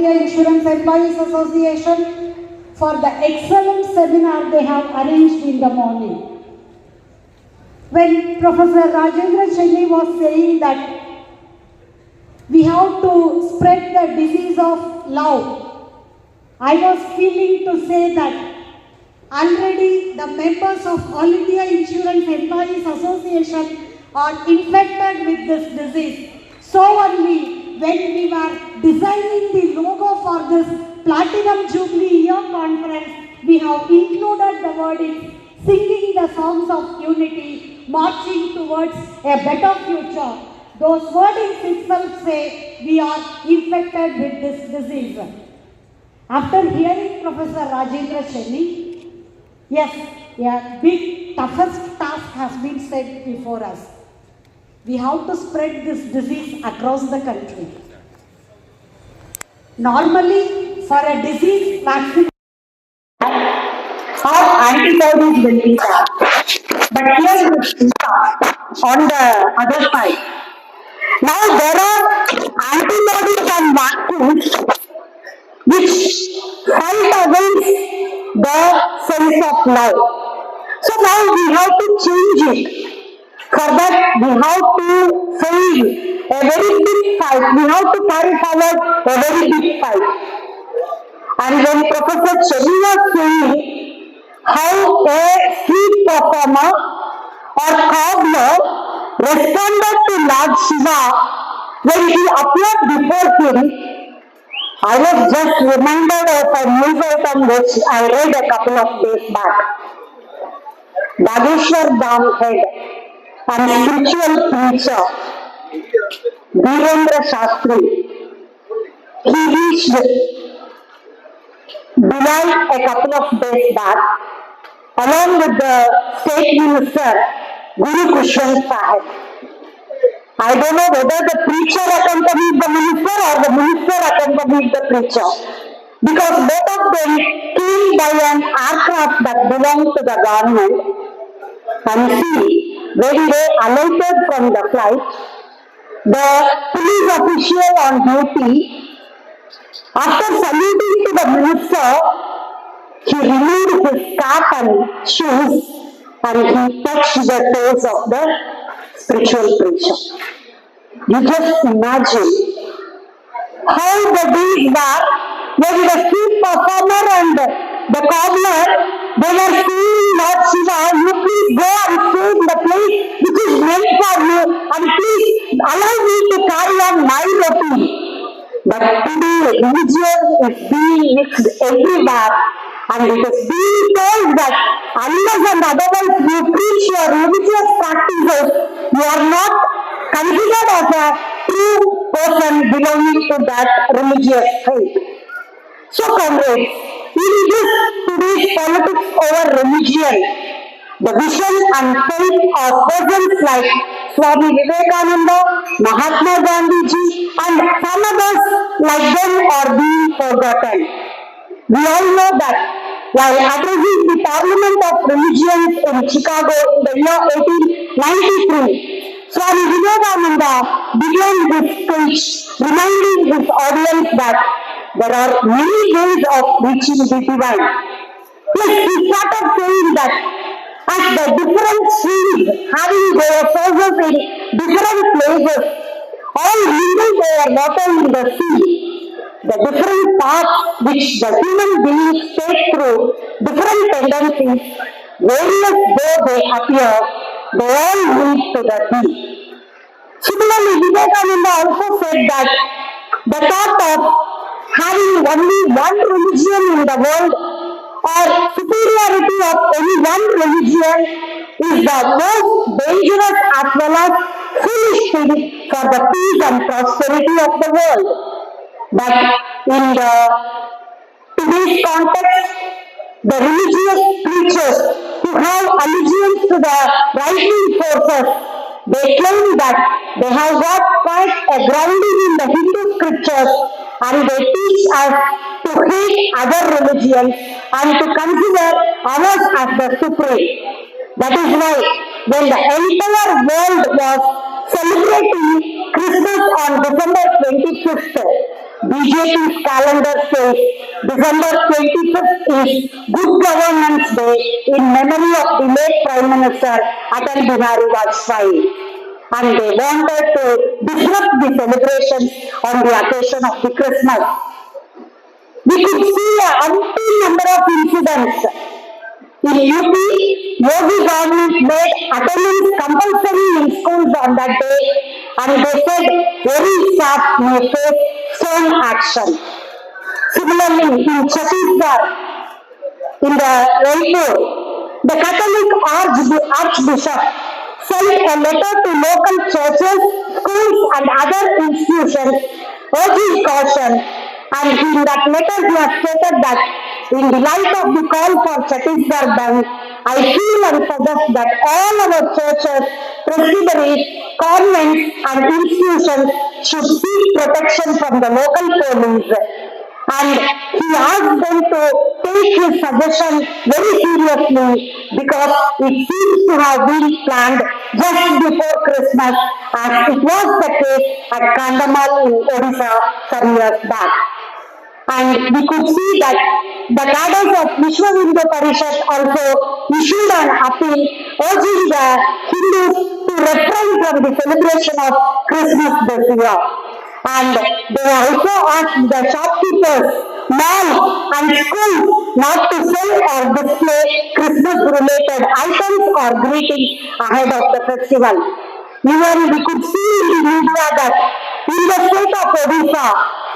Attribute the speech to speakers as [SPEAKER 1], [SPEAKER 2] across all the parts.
[SPEAKER 1] Insurance Employees Association for the excellent seminar they have arranged in the morning. When Professor Rajendra Chenni was saying that we have to spread the disease of love, I was feeling to say that already the members of All India Insurance Employees Association are infected with this disease. So only when we were designing the logo for this Platinum Jubilee Year Conference, we have included the wording, singing the songs of unity, marching towards a better future. Those wordings itself say we are infected with this disease. After hearing Professor Rajendra Chenni, yes, a big toughest task has been set before us. We have to spread this disease across the country. Normally, for a disease vaccine,
[SPEAKER 2] how antibodies will be there. But here is on the other side. Now there are antibodies and vaccines which fight against the sense of love. So now we have to change it. For that we have to face a very big fight. We have to carry forward a very big fight. And when Professor Chenni was saying how a street performer or cobbler responded to Lord Shiva when he appeared before him, I was just reminded of a news item which I read a couple of days back. Bhubaneswar Dham head and spiritual preacher Shastri, he reached Bhubaneswar a couple of days back along with the state minister Guru Kushan Sahib. I don't know whether the preacher accompanied the minister or the minister accompanied the preacher, because both of them came by an aircraft that belonged to the government. And see, when they alighted from the flight, the police official on duty, after saluting to the minister, he removed his cap and shoes and he touched the toes of the spiritual preacher. You just imagine how the days were when the street performer and the cobbler, they were saying, Lord Shiva, you please go and stay in the place which is meant for you, and please allow me to carry on my routine. But today religion is being mixed everywhere, and it is being told that unless and otherwise you preach your religious practices, you are not considered as a true person belonging to that religious faith. So comrades, in this today's politics over religion, the vision and faith of persons like Swami Vivekananda, Mahatma Gandhi ji, and some others like them are being forgotten. We all know that while addressing the Parliament of Religions in Chicago in the year 1893, Swami Vivekananda began this speech reminding his audience that there are many ways of reaching the divine. Plus, he started saying that as the different streams having their sources in different places, all leading their water in the sea, the different paths which the human beings take through different tendencies, various though they appear, they all lead to the sea. Similarly, Vivekananda also said that the thought of having only one religion in the world or superiority of any one religion is the most dangerous as well as foolish thing for the peace and prosperity of the world. But in today's context, the religious preachers who have allegiance to the right-wing forces, they claim that they have got quite a grounding in the Hindu scriptures, and they teach us to hate other religions and to consider ours as the supreme. That is why when the entire world was celebrating Christmas on December 25th, BJP's calendar says December 25th is Good Governance Day in memory of the late Prime Minister Atal Bihari Vajpayee. And they wanted to disrupt the celebrations on the occasion of the Christmas. We could see an umpteen number of incidents. In UP, Yogi government made attendance compulsory in schools on that day, and they said very staff may face stern action. Similarly, in Chhattisgarh, in the Raipur, the Catholic Archbishop sent a letter to local churches, schools and other institutions urging caution, and in that letter he has stated that in the light of the call for Chhattisgarh Bank, I feel and suggest that all our churches, presbyteries, convents and institutions should seek protection from the local police. And he asked them to take his suggestion very seriously because it seems to have been planned just before Christmas, as it was the case at Kandamal in Odisha some years back. And we could see that the cadres of Vishwa Hindu Parishad also issued an appeal urging the Hindus to refrain from the celebration of Christmas this year. And they also asked the shopkeepers, malls and schools not to sell or display Christmas-related items or greetings ahead of the festival. Even we could see in the media that in the state of Odisha,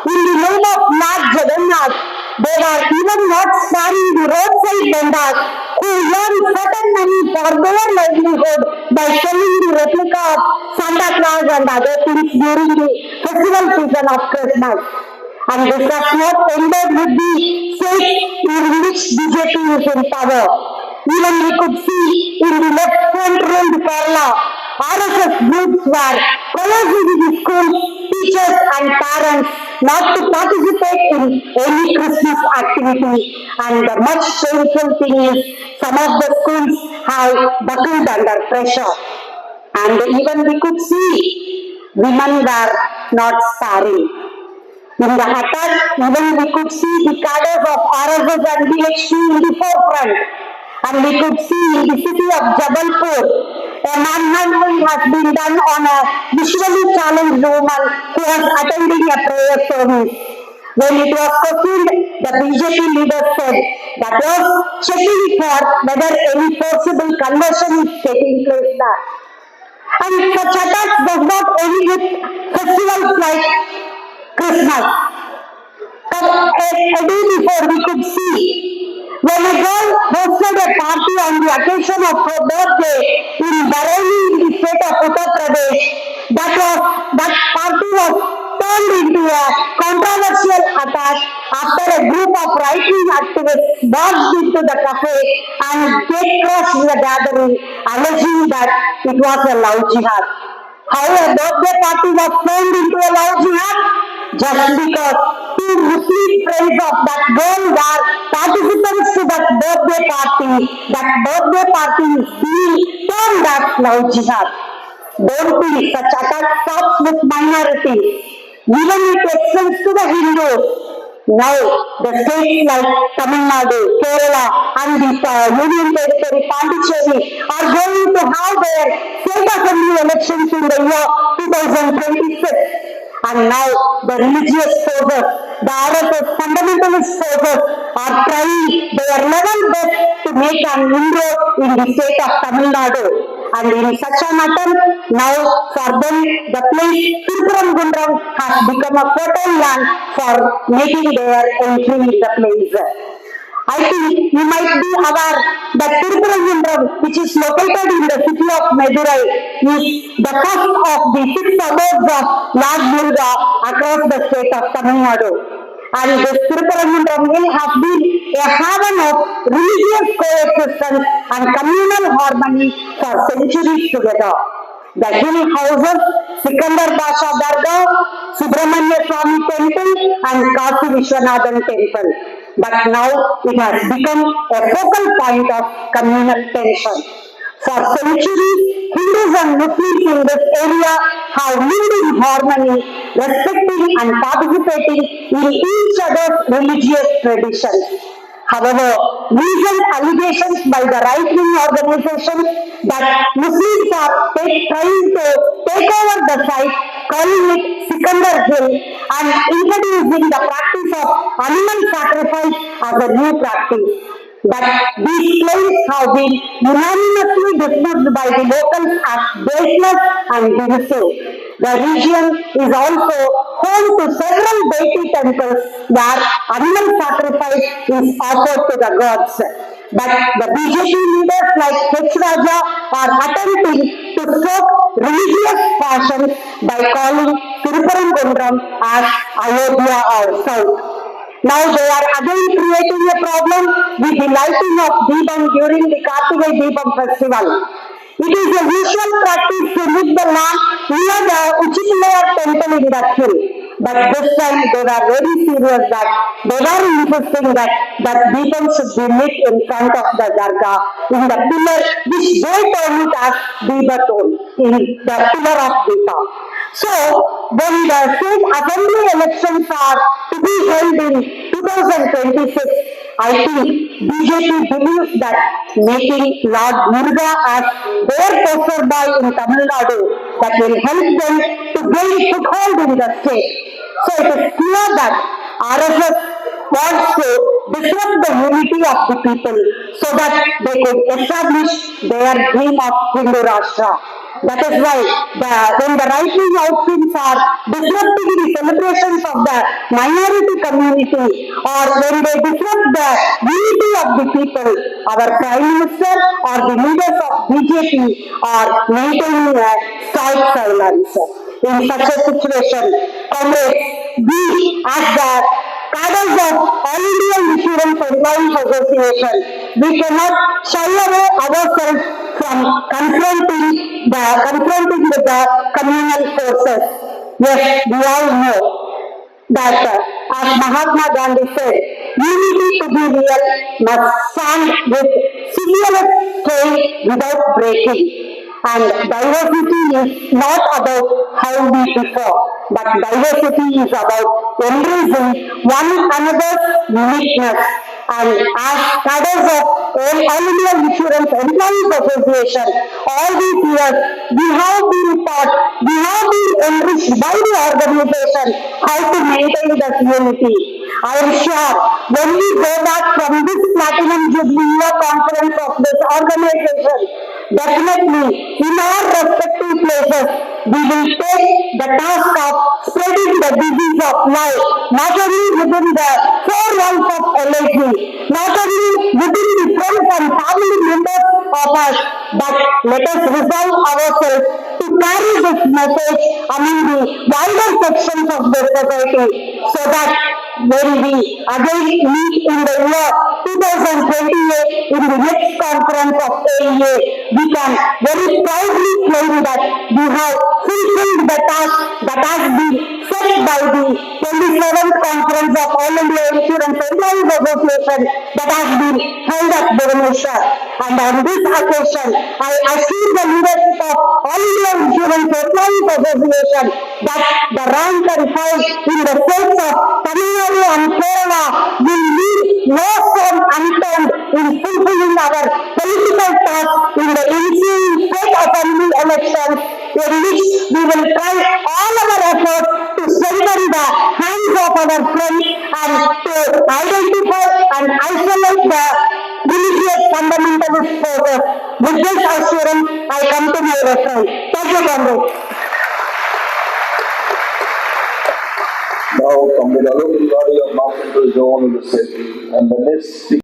[SPEAKER 2] in the name of Lord Jagannath, they were even not sparing the roadside vendors who earn certain money for their livelihood by selling the replica of Santa Claus and other things during the festival season of Christmas. And this has not ended with the state in which BJP is in power. Even we could see in the left front-ruled Kerala, RSS groups were coercing the schools, teachers and parents not to participate in any Christmas activity. And the much shameful thing is some of the schools have buckled under pressure. And even we could see women were not sparing. In the attack, even we could see the cadres of RSS and BHP in the forefront. And we could see in the city of Jabalpur, a manhandling has been done on a visually challenged woman who was attending a prayer service. When it was questioned, the BJP leader said that was checking for whether any forcible conversion is taking place there. And such attacks does not end with festivals like Christmas. But a day before we could see when a girl hosted a party on the occasion of her birthday in Bareilly in the state of Uttar Pradesh, that party was turned into a controversial attack after a group of right-wing activists barged into the cafe and gate-crashed the gathering, alleging that it was a love jihad. How a birthday party was turned into a love jihad? Just because two Muslim friends of that girl were participants to that birthday party is being termed as love jihad. Don't think such attack stops with minorities. Even it extends to the Hindus. Now, the states like Tamil Nadu, Kerala and the Union Territory, Pondicherry are going to have their state assembly elections in the year 2026. And now the religious forces, the RSS fundamentalist forces are trying their level best to make an inroad in the state of Tamil Nadu. And in such an attempt, now for them, the place Tirupurangundram has become a fertile land for making their entry in the place. I think you might be aware that Tirupurangundram, which is located in the city of Madurai, is the first of the 6 abodes of Lord Muruga across the state of Tamil Nadu. And this Tirupurangundram will have been a haven of religious coexistence and communal harmony for centuries together. The hill houses Sikandar Basha Dargah, Subramanya Swami Temple and Kasi Vishwanathan Temple. But now it has become a focal point of communal tension. For centuries, Hindus and Muslims in this area have lived in harmony, respecting and participating in each other's religious traditions. However, recent allegations by the right-wing organizations that Muslims are trying to take over the site, calling it Sikandar Hill, and introducing the practice of animal sacrifice as a new practice. But these claims have been unanimously dismissed by the locals as baseless and divisive. The region is also home to several deity temples where animal sacrifice is offered to the gods. But the BJP leaders like H. Raja are attempting to stoke religious passions by calling Tiruparangundram as Ayodhya or South. Now they are again creating a problem with the lighting of Deepam during the Kartigai Deepam festival. It is a usual practice to lit the lamp near the Uchitlaya temple in that hill. But this time they were very serious that they were insisting that Deepam should be lit in front of the Dargah in the pillar which they term it as Deepaton, in the pillar of Deepa. So, when the state assembly elections are to be held in 2026, I think BJP believes that making Lord Muruga as their poster boy in Tamil Nadu that will help them to gain foothold in the state. So it is clear that RSS wants to disrupt the unity of the people so that they could establish their dream of Hindu Rashtra. That is why when the right-wing outfits are disrupting the celebrations of the minority community or when they disrupt the unity of the people, our Prime Minister or the leaders of BJP are maintaining a stoic silence. In such a situation, comrades, we as the cadres of All India Insurance Employees Association, we cannot shy away ourselves from confronting with the communal forces. Yes, we all know that as Mahatma Gandhi said, unity to be real must stand with serious strain without breaking. And diversity is not about how we differ, but diversity is about embracing one another's uniqueness. And as cadres of All India Insurance Employees Association, all these years we have been taught, we have been enriched by the organization how to maintain that unity. I am sure when we go back from this Platinum Jubilee Year conference of this organization, definitely in our respective places, we will take the task of spreading the disease of life, not only within the four walls of LIC, not only within the friends and family members of us, but let us resolve ourselves to carry this message among the wider sections of the society, so that when we again meet in the year 2028 in the next conference of AIIEA, we can very proudly claim that we have fulfilled the task that has been set by the 27th conference of All India Insurance Employees Association that has been held at Bhubaneswar. And on this occasion, I assure the leadership of All India Insurance Employees Association that the rank and file in the states of Tamil Nadu and Kerala will leave no stone unturned in fulfilling our political task in the ensuing state assembly elections, in which we will try all our efforts to strengthen the hands of our friends and to identify and isolate the religious fundamentalist forces. With this assurance, I come to my reference. Thank you, comrades.
[SPEAKER 3] Now, Comrade Alok Tiwari of Com M.GIRIJA Join will say, and the next speaker